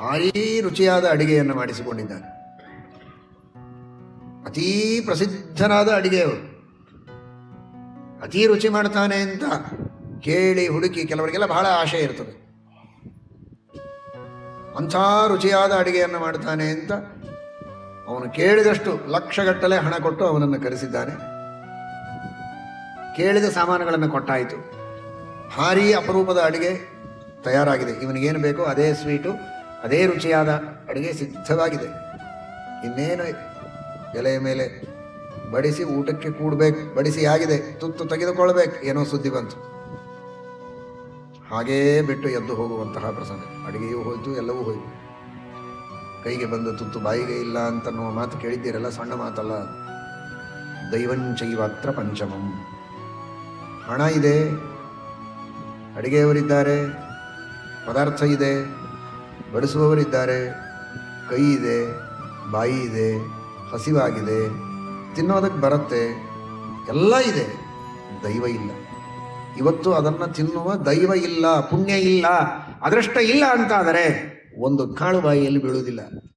ಭಾರೀ ರುಚಿಯಾದ ಅಡಿಗೆಯನ್ನು ಮಾಡಿಸಿಕೊಂಡಿದ್ದಾನೆ. ಅತೀ ಪ್ರಸಿದ್ಧನಾದ ಅಡಿಗೆಯವರು. ಅತೀ ರುಚಿ ಮಾಡ್ತಾನೆ ಅಂತ ಕೇಳಿ ಹುಡುಕಿ, ಕೆಲವರಿಗೆಲ್ಲ ಬಹಳ ಆಶೆ ಇರ್ತದೆ, ಅಂಥ ರುಚಿಯಾದ ಅಡಿಗೆಯನ್ನು ಮಾಡ್ತಾನೆ ಅಂತ ಅವನು ಕೇಳಿದಷ್ಟು ಲಕ್ಷಗಟ್ಟಲೆ ಹಣ ಕೊಟ್ಟು ಅವನನ್ನು ಕರೆಸಿದ್ದಾನೆ. ಕೇಳಿದ ಸಾಮಾನುಗಳನ್ನು ಕೊಟ್ಟಾಯಿತು. ಭಾರೀ ಅಪರೂಪದ ಅಡಿಗೆ ತಯಾರಾಗಿದೆ. ಇವನಿಗೇನು ಬೇಕೋ ಅದೇ ಸ್ವೀಟು, ಅದೇ ರುಚಿಯಾದ ಅಡಿಗೆ ಸಿದ್ಧವಾಗಿದೆ. ಇನ್ನೇನು ಎಲೆಯ ಮೇಲೆ ಬಡಿಸಿ ಊಟಕ್ಕೆ ಕೂಡಬೇಕು. ಬಡಿಸಿ ಆಗಿದೆ, ತುತ್ತು ತೆಗೆದುಕೊಳ್ಬೇಕು, ಏನೋ ಸುದ್ದಿ ಬಂತು. ಹಾಗೇ ಬಿಟ್ಟು ಎದ್ದು ಹೋಗುವಂತಹ ಪ್ರಸಂಗ. ಅಡಿಗೆಯೂ ಹೋಯ್ತು, ಎಲ್ಲವೂ ಹೋಯ್ತು. ಕೈಗೆ ಬಂದ ತುತ್ತು ಬಾಯಿಗೆ ಇಲ್ಲ ಅಂತನ್ನುವ ಮಾತು ಕೇಳಿದ್ದೀರಲ್ಲ, ಸಣ್ಣ ಮಾತಲ್ಲ. ದೈವಂಚೈವಾತ್ರ ಪಂಚಮಂ. ಹಣ ಇದೆ, ಅಡಿಗೆಯವರಿದ್ದಾರೆ, ಪದಾರ್ಥ ಇದೆ, ಬಡಿಸುವವರಿದ್ದಾರೆ, ಕೈ ಇದೆ, ಬಾಯಿ ಇದೆ, ಹಸಿವಾಗಿದೆ, ತಿನ್ನೋದಕ್ಕೆ ಬರುತ್ತೆ, ಎಲ್ಲ ಇದೆ. ದೈವ ಇಲ್ಲ. ಇವತ್ತು ಅದನ್ನು ತಿನ್ನುವ ದೈವ ಇಲ್ಲ, ಪುಣ್ಯ ಇಲ್ಲ, ಅದೃಷ್ಟ ಇಲ್ಲ ಅಂತಾದರೆ ಒಂದು ಕಾಳು ಬಾಯಿಯಲ್ಲಿ ಬೀಳುವುದಿಲ್ಲ.